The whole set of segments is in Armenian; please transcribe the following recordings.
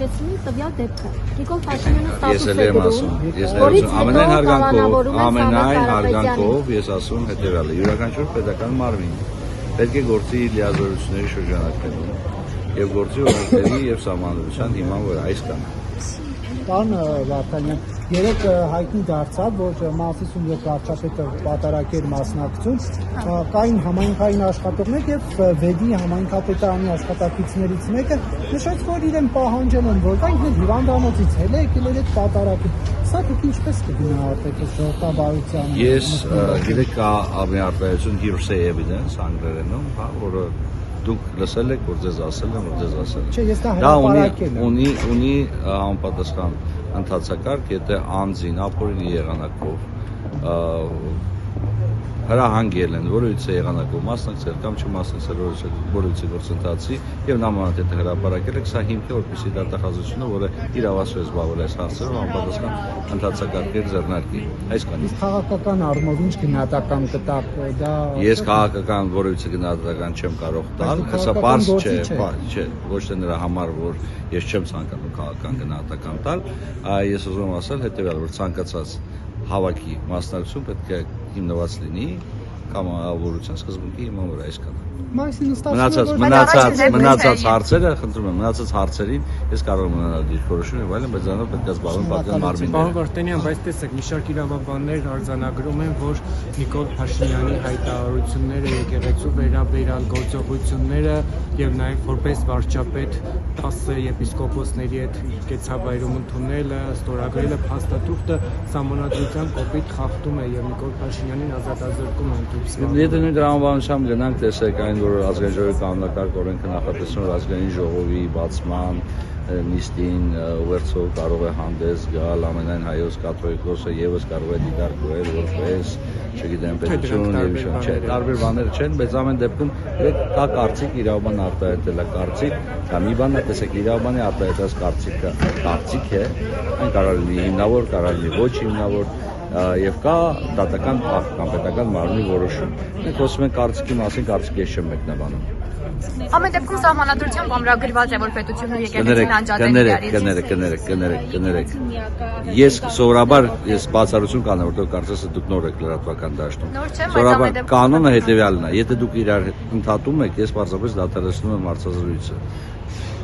հիշեցնում տվյալ դեպքը։ Նիկոլ Փաշինյանը ստատուս է գրում, ամենայն հարգանքով ես ասում հետևյալը, յուրաքանչյուր պետական մարմին պետք է գործի իր լիազորությունների շրջանակներում եւ գործի օրենքների եւ սահմանադրության հիման վրա, այս կան։ Պարոն Վարդանյան, երեք հայտնի դարձավ, որ Մամասիսում եւ վարչապետը պատարակեր մասնակցություն, կային համայնքային աշխատողներ եւ վեդի համայնքապետարանի աշխատակիցներից մեկը նշեց, որ իրեն պահանջել են, որ ինքն հիվանդանոցից հել է եկել էր այդ պատարակին։ Սա դուք ինչպես կգնահատեք այս ժողովրդավարությանը։ Ես գիտեք կա ամենարտահայտություն hearsay evidence անգլերենում, հա, որը դուք լսել եք, որ ձեզ ասել են, որ ձեզ ասել են։ Չէ, ես դա ունի համապատասխան ընթացակարգ, եթե անձին ապօրինի եղանակով հրահանգել են, որևիցե եղանակով մասնակցել կամ չմասնակցել որևիցե գործընթացի եւ նամանավանդ հրապարակել եք, սա հիմք է, որպեսզի դատախազությունը, որը իրավասու է զբաղվել այս հարցերով, համապատասխան ընթացակարգեր ձեռնարկի։ Այս կան։ Իսկ քաղաքական առումով ինչ գնահատական կտակ դա։ Ես քաղաքական որևիցե գնահատական չեմ կարող տալ, սա պարզ չէ, ոչ թե նրա համար, որ ես չեմ ցանկանում քաղաքական գնահատական տալ, ես ուզում եմ ասել հետեւյալ, որ ցանկացած հավաքի մասնակցություն պետք է հիմնված լինի կամավորության սկզբունքի հիման վրա, այս կան։ Մնացած հարցերը, խնդրում եմ, մնացած հարցերին ես կարող եմ ունենալ դիրքորոշում եւ այլն, բայց դրանով պետք է զբաղվեն պատկան մարմինները։ Պարոն Վարդանյան, բայց տեսեք, մի շարք իրավաբաններ արձանագրում են, որ Նիկոլ Փաշինյանի հայտարարությունները եկեղեցու վերաբերյալ գործողությունները եւ նաեւ որպես վարչապետ 10 եպիսկոպոսների հետ կեցավայրում ընդունելը, ստորագրելը փաստաթուղթը սահմանադրության կոպիտ խախտում է եւ Նիկոլ Փաշինյանին ազատազրկում է ընդդիմության։ Եթե նույն դրամաբանությամբ գնանք տեսեք այն, որ ազգային ժողովի կանոնակարգ օրենքը նախատեսում որ ազգային ժողովի բացման նիստին ուղերձով կարող է հանդես գալ ամենայն հայոց կաթողիկոսը եւս կարող է դիտարկվել որպես, չգիտեմ, պետություն եւ չէ, տարբեր բաներ չեն, բայց ամեն դեպքում կա կարծիք իրավաբան արտահայտել է կարծիք, կամ մի բան է, տեսեք, իրավաբանի արտահայտած կարծիքը կարծիք է, այն կարող է լինի հիմնավոր, կարող է լինի ոչ հիմնավոր եւ կա դատական ակտ կամ պետական մարմնի որոշում։ Մենք խոսում ենք կարծիքի մասին, կարծիք ես չեմ մեկնաբանում։ Ամեն դեպքում սահմանադրությամբ ամրագրված է, որ պետությունը եկեղեցին անջատել կներեք։ Ես սովորաբար բացառություն կանեմ, որտեղ կարծես դուք նոր եք լրատվական դաշտում։ Սովորաբար կանոնը հետեւյալն է, եթե դուք իրար ընդհատում եք, ես պարզապես դադարեցնում եմ հարցազրույցը։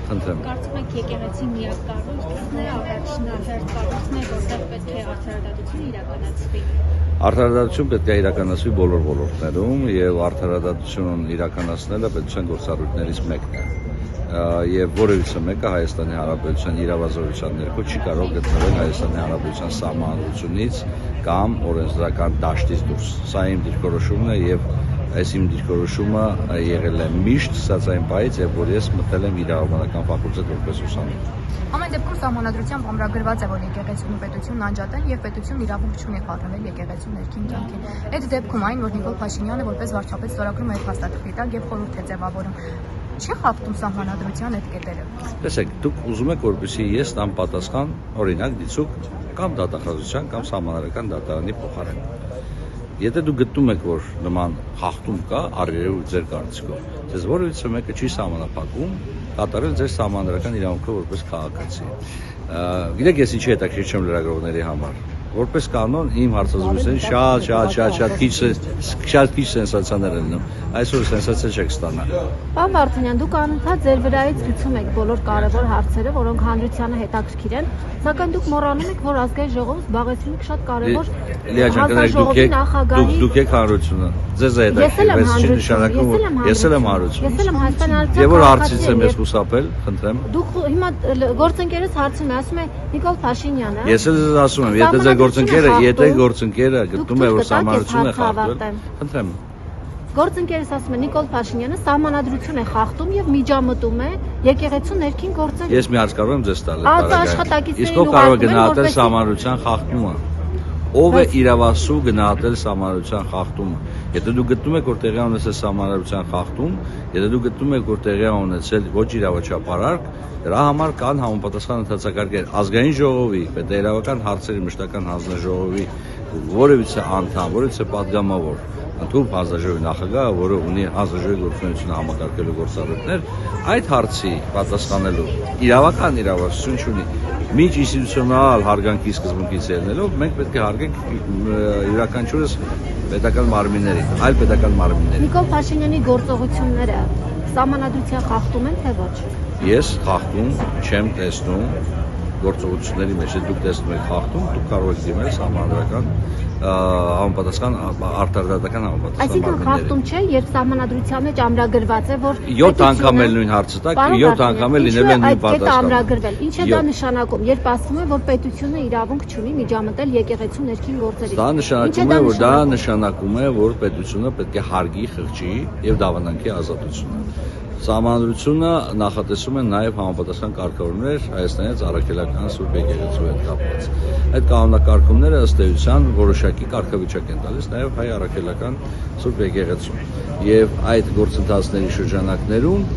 Խնդրեմ։ Կարծում եք եկեղեցի միակ կառույցն է, առաջնահերթ կառույցն է, որտեղ պետք է արդարադատություն իրականացվի։ Արդարադատություն պետք է իրականացվի բոլոր ոլորտներում եւ արդարադատությունն իրականացնելը պետության գործառույթներից մեկն է։ Եվ որևիցե մեկը Հայաստանի Հանրապետության իրավազորության ներքո չի կարող գտնվել Հայաստանի Հանրապետության սահմանադրությունից կամ օրենսդրական դաշտից դուրս։ Սա իմ դիրքորոշումն է եւ այս իմ դիրքորոշումը եղել է միշտ սացային պայից եւ որ ես մտել եմ իրավաբանական ֆակուլտետ որպես ուսանող։ Ամեն դեպքում սահմանադրությամբ ամրագրված է, որ եկեղեցին ու պետությունն անջատեն եւ պետությունն իրավունք չունի խախտել եկեղեցու ներքին կյանքին։ Այդ դեպքում այն, որ Նիկոլ Փաշինյանը որպես վարչապետ ստորագրում է այդ փաստաթղթի տակ եւ խորհուրդ է ձևավորում, չի խախտում սահմանադրության այդ կետերը։ Տեսեք, դուք ուզում եք որպեսզի ես տամ պատասխան, օրինակ դիցուկ կամ դատախազության կամ սահմանադրական դատարանի փոխարեն։ Եթե դուք գտնում եք, որ նման խախտում կա, առերևույթ ձեր կարծիքով, ձեզ որևիցե մեկը չի սահմանափակում կատարել ձեր սահմանադրական իրավունքը որպես քաղաքացի։ Գիտեք, ես ինչի հետաքրքիր չեմ լրագրողների համար։ Որպես կանոն իմ հարցազրույցներին շատ քիչ սենսացիաներ են լինում։ Այսօր սենսացիա չեք ստանա։ Պարոն Վարդանյան, դուք անընդհատ ձեր վրայից գցում եք բոլոր կարևոր հարցերը, որոնք հանրությանը հետաքրքիր են, սակայն դուք մոռանում եք, որ ազգային ժողովը զբաղեցնում է շատ կարևոր հանրաժողովի նախագահի։ Դուք եք հանրությունը։ Ձեզ է հետաքրքիր, բայց չի նշանակում, որ ես եմ հանրություն։ Ես եմ Հայաստանի Հանրապետության։ Եվ որ հարցից եմ ես խուսափել, խնդրեմ։ Դուք հիմա գործընկերս հարցում է, ասում է Նիկոլ Փաշինյանը։ Ես էլ ասում եմ, եթե ձեր գործընկերը գտնում է որ սահմանադրություն է խախտվել, խնդրեմ։ Գործընկերս ասում է Նիկոլ Փաշինյանը սահմանադրություն է խախտում եւ միջամտում է եկեղեցու ներքին գործերի։ Ես մի հարց կարող եմ ձեզ տալ։ Իսկ ով կարող է գնահատել սահմանադրության խախտումը։ Ով է իրավասու գնահատել սահմանադրության խախտումը։ Եթե դուք գտնում եք որ տեղի ունեցել սահմանադրության խախտում, եթե դուք գտնում եք որ տեղի ունեցել ոչ իրավաչափարարք, դրա համար կան համապատասխան ընթացակարգեր։ Ազգային ժողովի, պետերավական հարցերի մշտական հանձնաժողովի որևիցե անդամ, որևիցե պատգամավոր ընդհանուր հանձնաժողովի նախագահը, որը ունի հանձնաժողովի գործունեությունը համակարգելու գործառույթներ, այդ հարցի պատասխանելու իրավական իրավասություն չունի։ Միջ ինստիտուցիոնալ հարգանքի սկզբունքից ելնելով մենք պետք է հարգենք յուրաքանչյուրս պետական մարմիններին, այլ պետական մարմիններին։ Նիկոլ Փաշինյանի գործողությունները սահմանադրության խախտում են թե ոչ։ Ես խախտում չեմ տեսնում գործողությունների մեջ, դուք տեսնում եք խախտում, դուք կարող եք դիմել սահմանադրական համապատասխան արտարդատական համապատասխան Այսինքն խախտում չէ, երբ սահմանադրության մեջ ամրագրված է, որ 7 անգամ էլ նույն հարցը տակ, 7 անգամ էլ լինելու են նույն պատասխանը։ Ինչ է դա նշանակում, երբ ասվում է, որ պետությունը իրավունք չունի միջամտել եկեղեցու ներքին գործերին։ Դա նշանակում է, որ պետությունը պետք է հարգի, խղճի եւ դավանանքի ազատությունը։ Սահմանադրությունը նախատեսում է նաև համապատասխան կարգավորումներ Հայաստանի Առաքելական Սուրբ Եկեղեցու հետ կապված։ Այդ կանոնակարգումները ըստ էության որոշակի կարգավիճակ են տալիս նաև Հայ Առաքելական Սուրբ Եկեղեցուն։ Եվ այդ գործընթացների շրջանակներում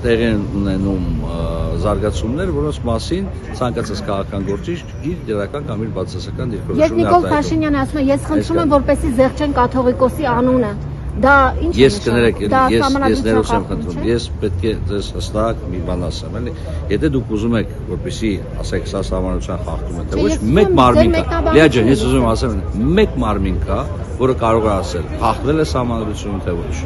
տեղի են ունենում զարգացումներ, որոնց մասին ցանկացած քաղաքական գործիչ իր դրական կամ իր բացասական Երբ Նիկոլ Փաշինյանը ասում է, ես խնդրում եմ, որպեսզի զեղչեն կաթողիկոսի անունը, դա ինչ է։ Ես կներեք, ես ներողություն եմ խնդրում, ես պետք է ձեզ հստակ մի բան ասեմ, էլի։ Եթե դուք ուզում եք, որպեսզի ասեք, սա սահմանադրության խախտում է, թե ոչ, մեկ մարմին կա։ Լիա ջան, ես ուզում եմ ասեմ, մեկ մարմին կա, որը կարող է ասել, խախտվել է սահմանադրությունը թե ոչ։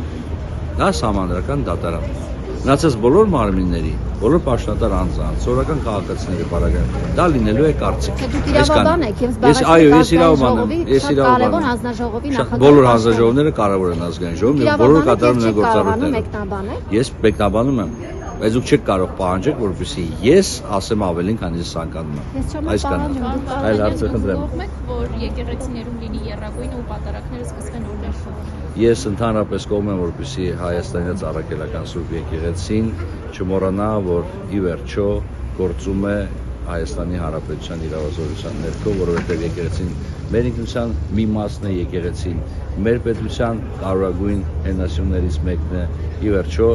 Դա սահմանադրական դատարանն է։ Մնացած բոլոր մարմինների, բոլոր պաշտոնատար անձանց, սովորական քաղաքացիների բարակայում դա լինելու է կարծիք։ Դուք իրավաբան եք եւ Այո, ես իրավաբան եմ, ես իրավաբան եմ։ հանձնաժողովի նախագահ։ Բոլոր հանձնաժողովները կարևոր են ազգային ժողովում եւ բոլոր կատարում են գործառույթները։ Մեկնաբանել։ Ես մեկնաբանում եմ, բայց դուք չեք կարող պահանջել, որպեսզի ես ասեմ ավելին, քան ես ցանկանում եմ։ Այս կան։ Այլ հարցը խնդրեմ։ Որ եկեղեցիներում լինի եռագույնը ու պատարակները սկսվեն օրդերշով։ Ես ընդհանրապես կողմ եմ, որպեսզի Հայաստանի Առաքելական Սուրբ Եկեղեցին չմոռանա, որ ի վերջո գործում է Հայաստանի Հանրապետության իրավազորության ներքո, որովհետև եկեղեցին մեր ինքնության մի մասն է, եկեղեցին մեր պետության կարևորագույն հենասյուներից մեկն է։ Ի վերջո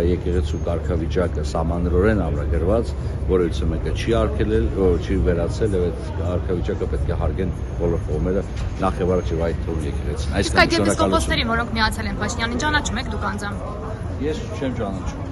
եկեղեցու կարգավիճակը սահմաններորեն ամրագրված, որից մեկը չի արգելել, չի վերացել եւ այդ կարգավիճակը պետք է հարգեն բոլոր կողմերը, նախ եւ առաջ այդ թվում եկեղեցին։ Իսկ այդ եպիսկոպոսներին, որոնք միացել են Փաշինյանին, ճանաչում եք դուք անձամբ։ Ես չեմ ճանաչում։